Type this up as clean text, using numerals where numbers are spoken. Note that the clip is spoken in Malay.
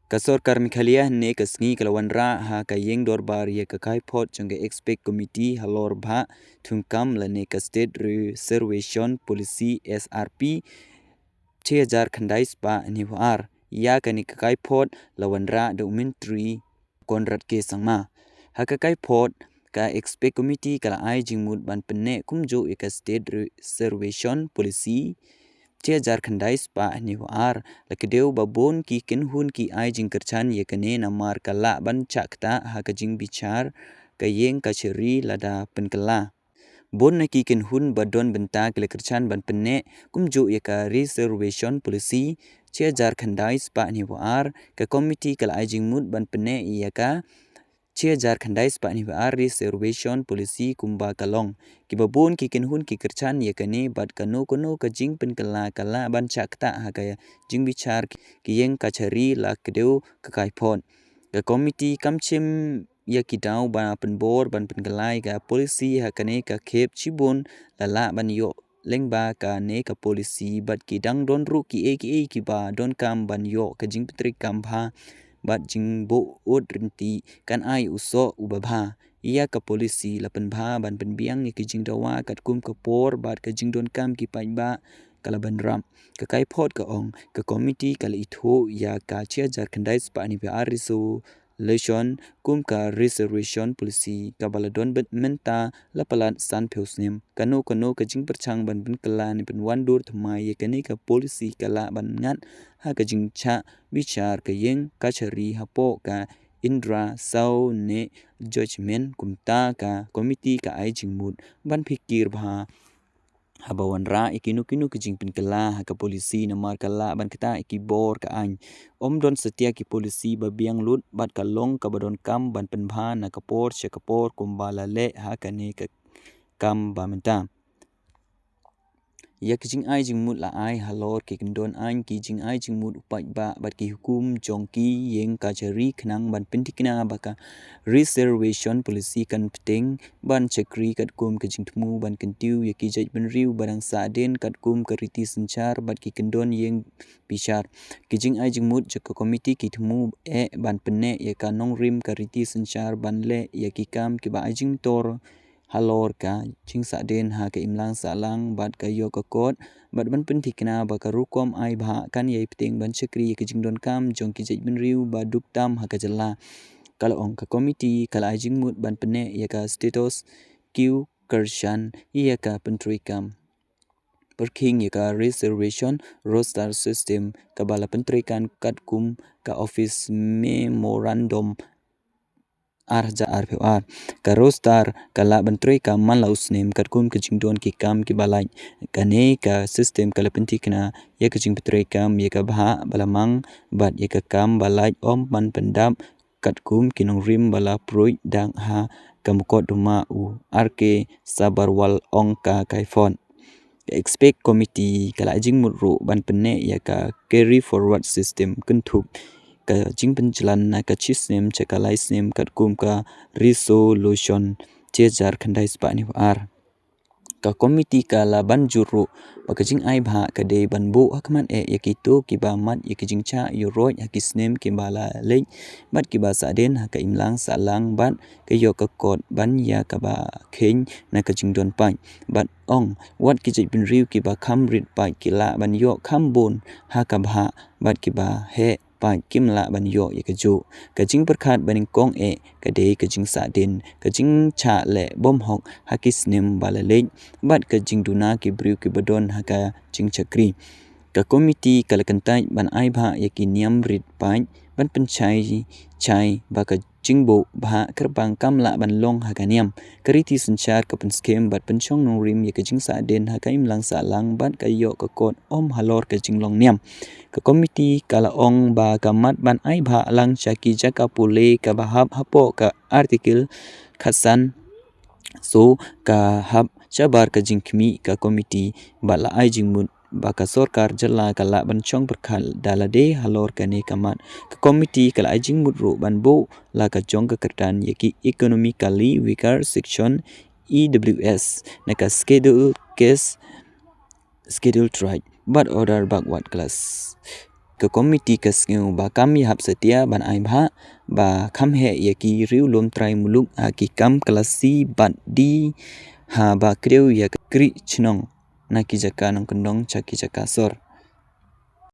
Kasorkar Mikhalia ne kasngi kalawanra ha kayeng dorbar ye kakai pot jangge expect committee halor bha thungkam lane ka state reservation policy SRP 2000 khandais pa niwar ya kani kakai pot lawanra documentary konrad ke sangma ha kakai pot ka expect committee kala ai jingmut ban penne kumjo e ka state reservation policy 2000 khandais pa niwar lakadeu babon ki kenhun ki ai jing kerchan ye kane namar kala ban chakta ha ka jing bichar kayeng ka cheri lada penkala bon na ki kenhun badon benta kele kerchan ban penne kumjo ye ka reservation policy 2000 khandais pa niwar ka committee kala ai jing mut ban penne ye ka 2000 khandais pa niwar reservation policy kumba kalong ki babon ki kenhun ki kerchan ye kane bad kano kono ka jing penkala kala ban chakta ha ka jing bichar ki yeng ka cheri la kedeu ka kai phon ka committee kamchem ya ki dau ba penbor ban penkalai ka policy ha kane ka khep chibon lala ban yo lengba ka ne ka policy bat ki dang don ru ki e ki ba don kam ban yo ka jing petrik kam bha bat jing bo od rinti kan ai uso ubabha ia ka policy la penbha ban penbiang ki jing dawa kat kum ka por bat ka jing don kam ki pai ba kala ban ram ka kai phot ka ong ka committee kala itho ya ka 2000 khandais pa ni ba ariso lesion kum ka reservation policy ka baladon menta la palat san phusnim kano kano ka jing perchang ban bin kala ni bin wan dur thmai ye kane ka policy kala ban ngat ha ka jing cha bichar ka yeng ka chari hapo ka indra sau ne judgment kumta ka committee ka ai jingmut ban phikir bha habawan ra ikinu kinu kijing penkala ha ka polisi namar kala ban kita ikibor ka an omdon setia ki polisi babiang lut bat kalong ka badon kam ban penbha na kapor sekapor kumbala le ha kane ka kam ba menta ya kijing ai jingmut la ai halor ki kendon an ki jing ai jingmut upai ba bat ki hukum jongki yeng ka chari khnang ban pintikna baka reservation policy kan pting ban chakri kat kum kijing thmu ban kentiu ya ki jaj ban riu barang sa den kat kum ka riti senchar bat ki kendon yeng bichar kijing ai jingmut jaka committee ki thmu e ban penne ya ka nong rim ka riti senchar ban le ya ki kam ki ba ai jing tor halor ka ching sa den ha ka imlang sa lang bat ka yo ka kot bat ban pentikna ba ka rukom ai bha kan ye pting ban chakri ka jing don kam jong ki jaj ban riu ba duk tam ha ka jala kala ong ka committee kala jing mut ban pene ya ka status q kershan ya ka pentri kam perking ya ka reservation roster system ka bala pentri kan kat kum ka office memorandum arja RPR ka roster kala bantri ka man laus nem kat kum ke jingdon ki kam ki balai kane ka system kala pentikna ya ke jing petri kam ya ka bha balamang bat ya ka kam balai om man pendam kat kum kinong rim bala proi dang ha kamkot duma u RK sabarwal ong ka kaifon expect committee kala jing mutru ban penne ya ka carry forward system kentup ka jing penjalan na ka chisnem chakalai snem kat kum ka resolution 2000 khandai spa ni ar ka committee ka la ban juru ka jing ai bha ka de ban bu hakman e yakito ki ba mat yakijing cha euroi hakisnem ki bala le bat ki ba sa den ha ka imlang sa lang bat ka yo ka kot ban ya ka ba khen na ka jing don pai bat ong wat ki jai bin riu ki ba kham rit pai ki la ban yo kham bon ha ka bha bat ki ba he pai kim la ban yo ya ka ju ka jing perkhat baning kong e ka de ka jing sa den ka jing cha le bom hok hakisnem bala le bat ka jing duna ki briu ki badon ha ka jing chakri ka committee kala kantai ban ai bha ya ki niam rit pai ban penchai chai ba ka jingbo bha kerbang kamla ban long ha ka niam kariti senchar ka pen scam bat penchong nong rim ya ka jing sa den ha ka imlang sa lang bat ka yo ka kot om halor ka jing long niam ka committee kala ong ba ka mat ban ai bha lang chaki jaka pule ka bahap hapo ka article khasan so ka hab chabar ka jingkmi ka committee bala ai jingmut baka sorkar jala kala banchong perkhal dalade halor kane kamat ka committee kala ai jingmut ro ban bo la ka jong ka kertan yaki economically weaker section EWS na ka schedule case schedule right but order backward class ke komiti ke sngeu ba kami hap setia ban ai bha ba kham he ye ki riu lom trai muluk ha ki kam klasi bat di ha ba kreu ya kri chnong na ki jaka nong kendong chaki jaka sor